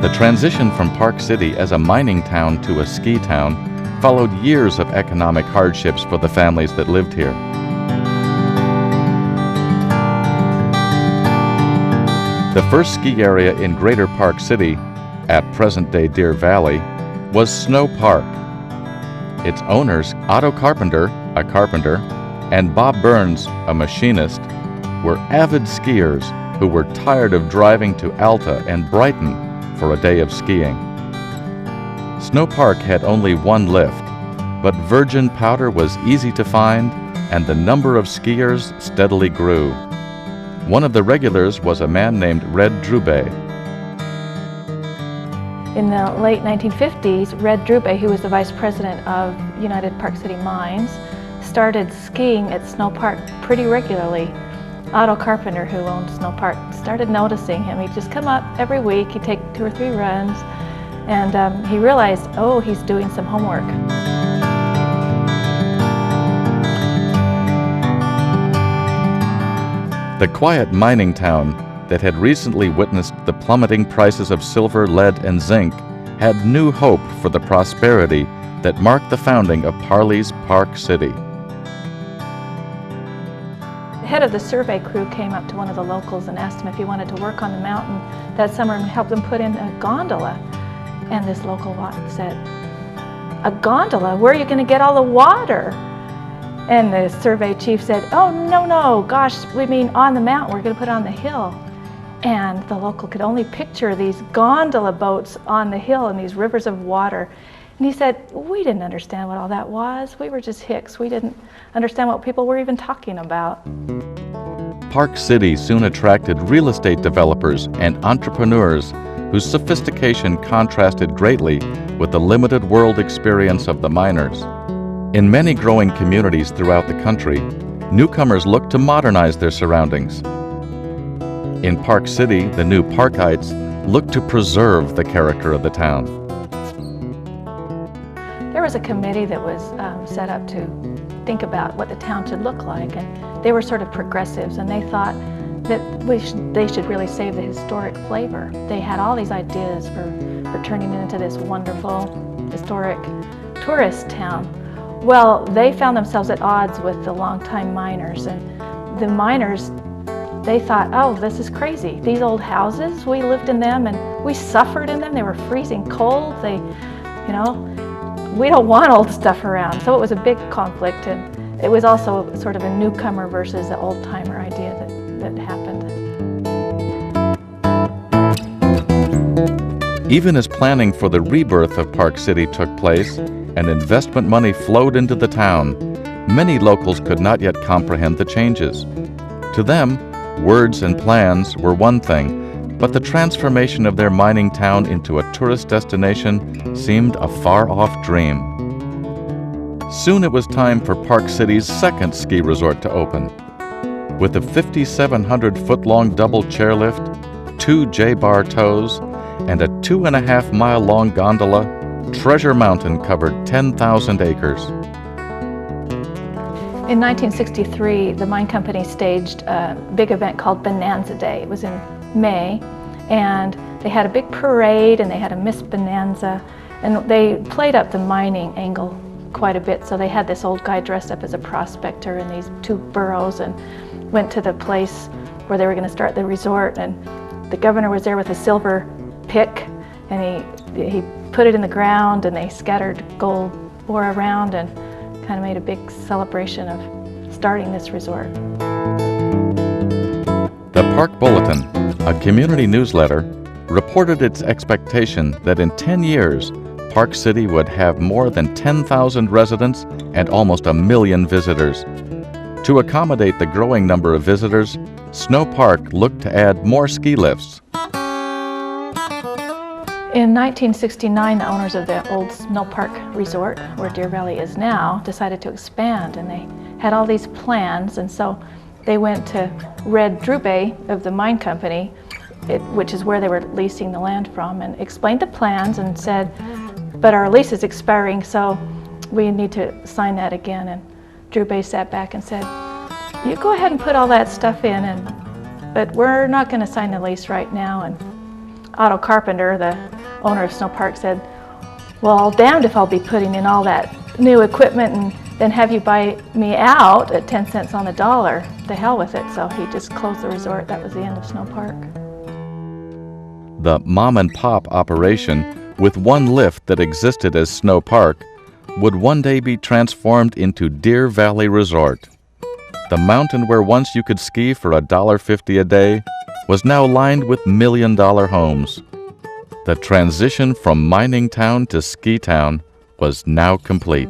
The transition from Park City as a mining town to a ski town followed years of economic hardships for the families that lived here. The first ski area in Greater Park City, at present-day Deer Valley, was Snow Park. Its owners, Otto Carpenter, a carpenter, and Bob Burns, a machinist, were avid skiers who were tired of driving to Alta and Brighton for a day of skiing. Snow Park had only one lift, but virgin powder was easy to find, and the number of skiers steadily grew. One of the regulars was a man named Red Drube. In the late 1950s, Red Drube, who was the vice president of United Park City Mines, started skiing at Snow Park pretty regularly. Otto Carpenter, who owned Snow Park, started noticing him. He'd just come up every week, he'd take 2 or 3 runs, and he realized, oh, he's doing some homework. The quiet mining town that had recently witnessed the plummeting prices of silver, lead, and zinc had new hope for the prosperity that marked the founding of Parley's Park City. The head of the survey crew came up to one of the locals and asked him if he wanted to work on the mountain that summer and help them put in a gondola. And this local said, "A gondola? Where are you going to get all the water?" And the survey chief said, "Oh, no, gosh, we mean on the mountain. We're going to put it on the hill." And the local could only picture these gondola boats on the hill and these rivers of water. And he said, "We didn't understand what all that was. We were just hicks. We didn't understand what people were even talking about." Park City soon attracted real estate developers and entrepreneurs whose sophistication contrasted greatly with the limited world experience of the miners. In many growing communities throughout the country, newcomers looked to modernize their surroundings. In Park City, the new Parkites looked to preserve the character of the town. There was a committee that was set up to think about what the town should look like, and they were sort of progressives, and they thought that they should really save the historic flavor. They had all these ideas for turning it into this wonderful, historic tourist town. Well, they found themselves at odds with the longtime miners, and the miners, they thought, oh, this is crazy. These old houses, we lived in them and we suffered in them. They were freezing cold. We don't want old stuff around. So it was a big conflict, and it was also sort of a newcomer versus the old-timer idea that happened. Even as planning for the rebirth of Park City took place and investment money flowed into the town, many locals could not yet comprehend the changes. To them, words and plans were one thing, but the transformation of their mining town into a tourist destination seemed a far-off dream. Soon it was time for Park City's second ski resort to open. With a 5,700-foot-long double chairlift, 2 J-bar tows, and a 2.5-mile-long gondola, Treasure Mountain covered 10,000 acres. In 1963, the mine company staged a big event called Bonanza Day. It was in May, and they had a big parade, and they had a Miss Bonanza, and they played up the mining angle quite a bit. So they had this old guy dressed up as a prospector in these 2 burros and went to the place where they were going to start the resort, and the governor was there with a silver pick, and he put it in the ground, and they scattered gold ore around and kind of made a big celebration of starting this resort. The Park Bulletin, a community newsletter, reported its expectation that in 10 years, Park City would have more than 10,000 residents and almost 1 million visitors. To accommodate the growing number of visitors, Snow Park looked to add more ski lifts. In 1969, the owners of the old Snow Park Resort, where Deer Valley is now, decided to expand, and they had all these plans, and so they went to Red Drube of the mine company, which is where they were leasing the land from, and explained the plans and said, "But our lease is expiring, so we need to sign that again." And Drube sat back and said, "You go ahead and put all that stuff in, but we're not going to sign the lease right now." And Otto Carpenter, the owner of Snow Park, said, well, I'll damned if I'll be putting in all that new equipment and then have you buy me out at 10 cents on the dollar. The hell with it. So he just closed the resort. That was the end of Snow Park. The mom-and-pop operation, with one lift that existed as Snow Park, would one day be transformed into Deer Valley Resort. The mountain where once you could ski for $1.50 a day was now lined with million-dollar homes. The transition from mining town to ski town was now complete.